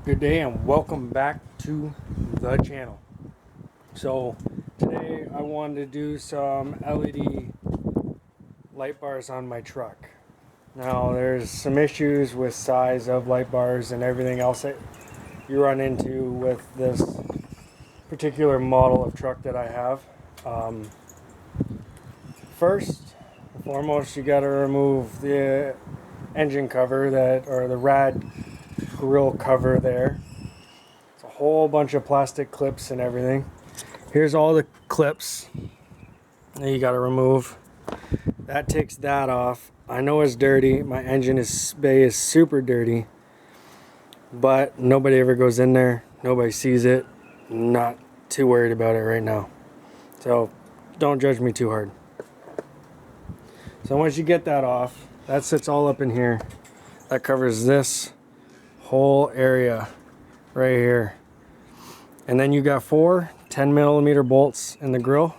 Good day and welcome back to the channel. So today I wanted to do some LED light bars on my truck. Now there's some issues with size of light bars and everything else that you run into with this particular model of truck that I have. First and foremost, you got to remove the engine cover or the rad grill cover there. It's a whole bunch of plastic clips and everything. Here's all the clips that you got to remove. That takes that off. I know it's dirty. My engine bay is super dirty, but nobody ever goes in there. Nobody sees it. Not too worried about it right now. So don't judge me too hard. So once you get that off, that sits all up in here. That covers this whole area right here. And then you got 4 10mm bolts in the grill.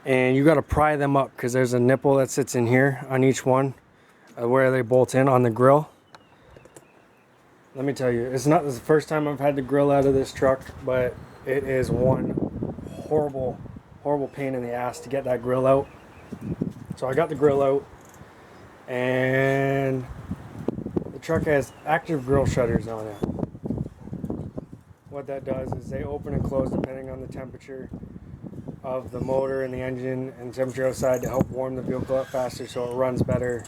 And you got to pry them up because there's a nipple that sits in here on each one where they bolt in on the grill. Let me tell you, it's not the first time I've had the grill out of this truck, but it is one horrible pain in the ass to get that grill out. So I got the grill out, and the truck has active grill shutters on it. What that does is they open and close depending on the temperature of the motor and the engine and temperature outside to help warm the vehicle up faster so it runs better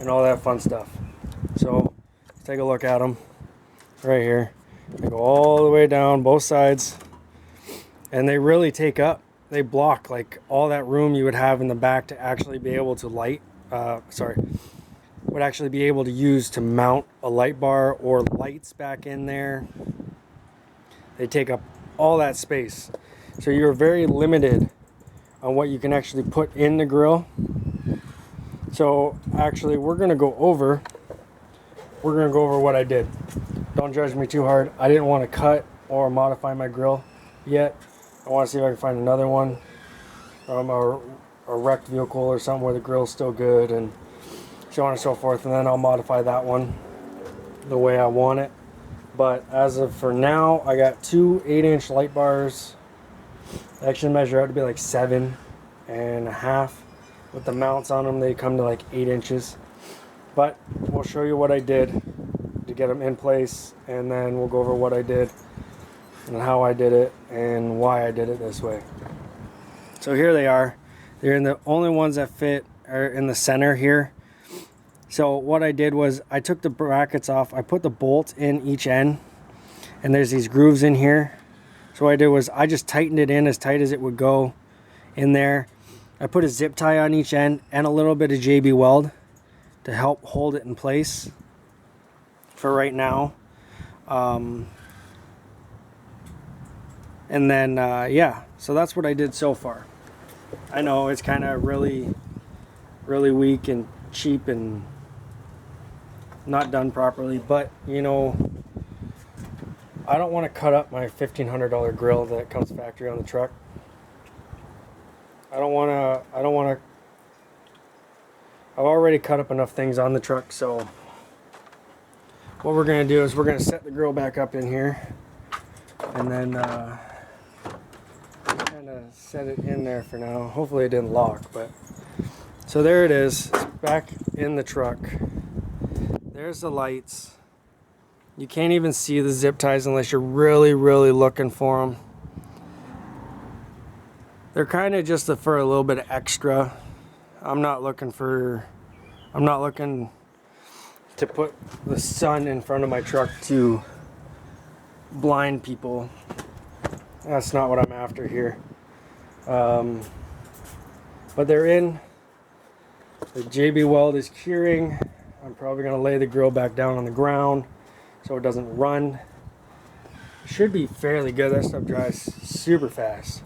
and all that fun stuff. So let's take a look at them right here. They go all the way down both sides, and they really take up, they block like all that room you would have in the back to actually be able to would actually be able to use to mount a light bar or lights back in there. They take up all that space. So you're very limited on what you can actually put in the grill. So actually we're gonna go over what I did. Don't judge me too hard. I didn't want to cut or modify my grill yet. I want to see if I can find another one from a wrecked vehicle or something where the grill's still good and so on and so forth, and then I'll modify that one the way I want it. But as of for now, I got 2 8-inch light bars. They actually measure out to be like 7.5. With the mounts on them, they come to like 8 inches. But we'll show you what I did to get them in place, and then we'll go over what I did and how I did it and why I did it this way. So here they are. They're in the only ones that fit are in the center here. So what I did was I took the brackets off. I put the bolt in each end, and there's these grooves in here. So what I did was I just tightened it in as tight as it would go in there. I put a zip tie on each end and a little bit of JB weld to help hold it in place for right now. And then yeah, so that's what I did so far. I know it's kind of really weak and cheap and not done properly, but you know, I don't want to cut up my $1,500 grill that comes factory on the truck. I don't want to I've already cut up enough things on the truck. So what we're going to do is we're going to set the grill back up in here, and then kind of set it in there for now. Hopefully it didn't lock, but so there it is. It's back in the truck. There's the lights. You can't even see the zip ties unless you're really looking for them. They're kind of just for a little bit of extra. I'm not looking to put the sun in front of my truck to blind people. That's not what I'm after here. But they're in. The JB weld is curing. I'm probably going to lay the grill back down on the ground so it doesn't run. It should be fairly good. That stuff dries super fast.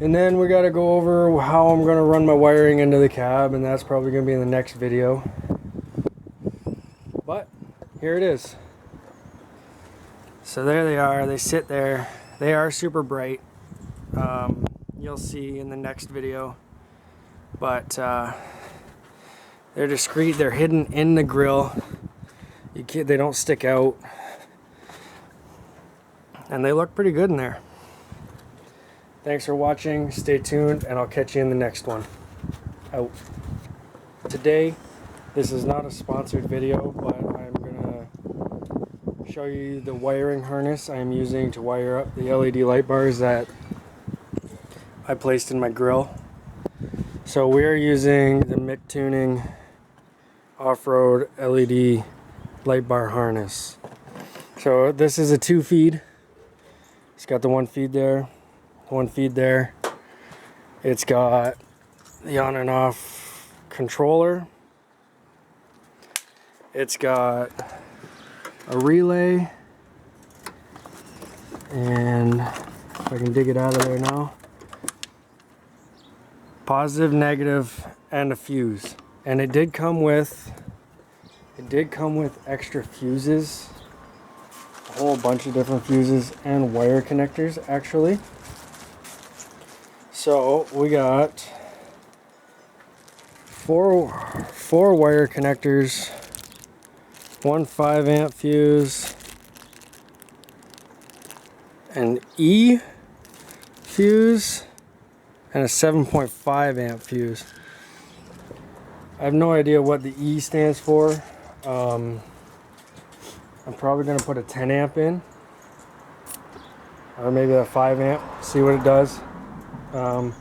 And then we got to go over how I'm going to run my wiring into the cab, and that's probably going to be in the next video. But here it is. So there they are. They sit there. They are super bright. You'll see in the next video. But they're discreet. They're hidden in the grill. They don't stick out, and they look pretty good in there. Thanks for watching, stay tuned, and I'll catch you in the next one. Out. Today, this is not a sponsored video, but I'm gonna show you the wiring harness I'm using to wire up the LED light bars that I placed in my grill. So we are using the Mick Tuning off-road LED light bar harness. So this is a 2-feed. It's got the 1 feed there, 1 feed there. It's got the on and off controller. It's got a relay, and if I can dig it out of there now, positive, negative, and a fuse. And it did come with extra fuses, a whole bunch of different fuses and wire connectors actually. So we got four wire connectors, 1 5-amp fuse, an E fuse, and a 7.5-amp fuse. I have no idea what the E stands for. I'm probably going to put a 10-amp in, or maybe a 5-amp, see what it does. I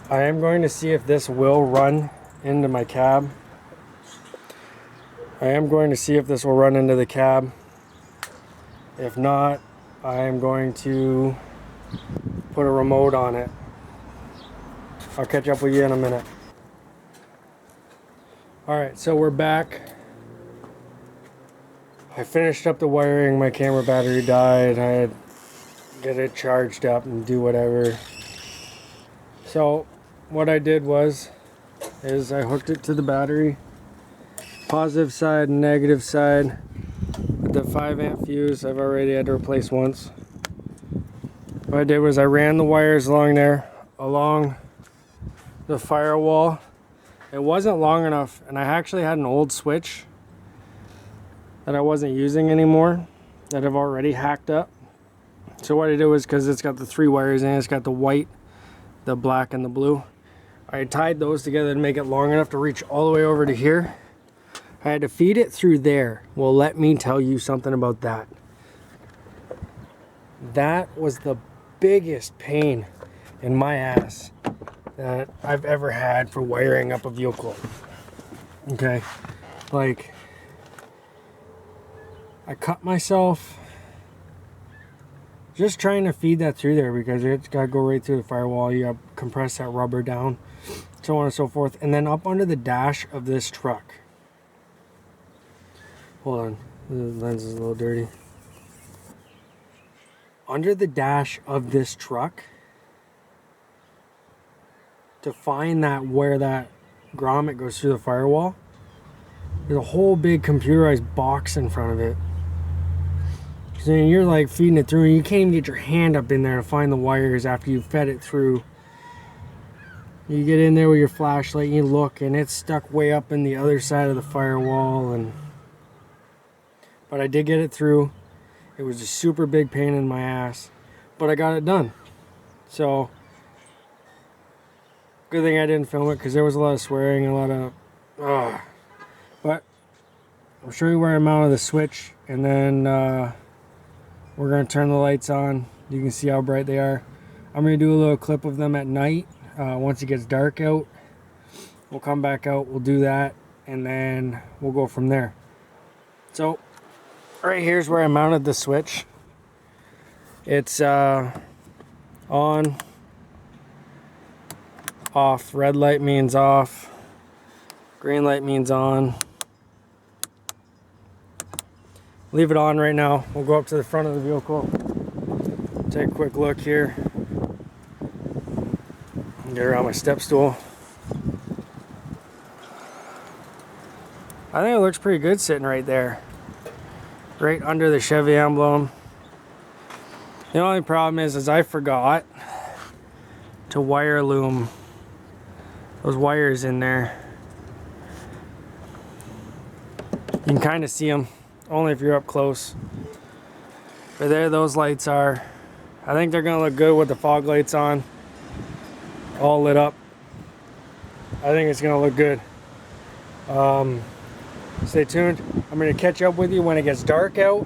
am going to see if this will run into my cab. I am going to see if this will run into the cab. If not, I am going to put a remote on it. I'll catch up with you in a minute. Alright, so we're back. I finished up the wiring, my camera battery died. I had to get it charged up and do whatever. So what I did is I hooked it to the battery. Positive side and negative side. With the 5-amp fuse I've already had to replace once. What I did was I ran the wires along there, along the firewall. It wasn't long enough, and I actually had an old switch that I wasn't using anymore that I've already hacked up. So what I did was, because it's got the 3 wires in it, it's got the white, the black, and the blue. I tied those together to make it long enough to reach all the way over to here. I had to feed it through there. Well, let me tell you something about that. That was the biggest pain in my ass that I've ever had for wiring up a vehicle. Okay, like, I cut myself just trying to feed that through there, because it's got to go right through the firewall. You got to compress that rubber down, so on and so forth. And then up under the dash of this truck. Hold on, the lens is a little dirty. Under the dash of this truck, to find that where that grommet goes through the firewall, there's a whole big computerized box in front of it. So you're like feeding it through, and you can't even get your hand up in there to find the wires after you've fed it through. You get in there with your flashlight and you look, and it's stuck way up in the other side of the firewall. But I did get it through. It was a super big pain in my ass, but I got it done. So good thing I didn't film it, because there was a lot of swearing, a lot of but I'll show you where I mounted the switch, and then we're going to turn the lights on. You can see how bright they are. I'm going to do a little clip of them at night. Once it gets dark out, we'll come back out, we'll do that, and then we'll go from there. So right here's where I mounted the switch. It's on, off. Red light means off, green light means on. Leave it on right now. We'll go up to the front of the vehicle, take a quick look here, get around my step stool. I think it looks pretty good sitting right there, right under the Chevy emblem. The only problem is I forgot to wire loom those wires in there. You can kind of see them, only if you're up close. But there those lights are. I think they're gonna look good with the fog lights on, all lit up. I think it's gonna look good. Stay tuned. I'm gonna catch up with you when it gets dark out,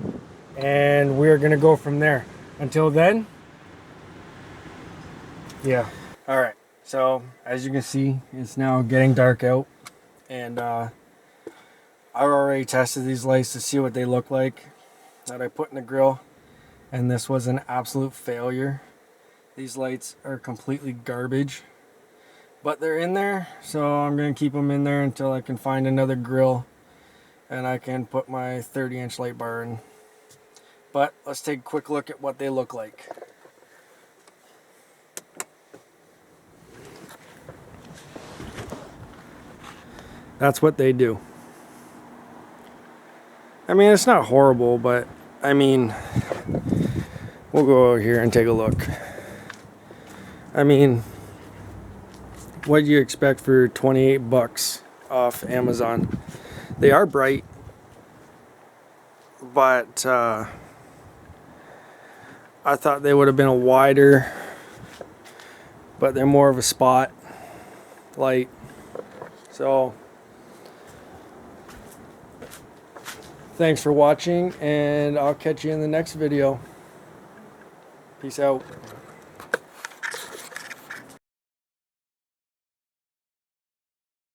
and we're gonna go from there. Until then, yeah. All right. So as you can see, it's now getting dark out, and I've already tested these lights to see what they look like that I put in the grill, and this was an absolute failure. These lights are completely garbage, but they're in there, so I'm gonna keep them in there until I can find another grill and I can put my 30-inch light bar in. But let's take a quick look at what they look like. That's what they do. I mean, it's not horrible, but I mean, we'll go over here and take a look. I mean, what do you expect for 28 bucks off Amazon? They are bright, but I thought they would have been a wider, but they're more of a spot light. So thanks for watching, and I'll catch you in the next video. Peace out.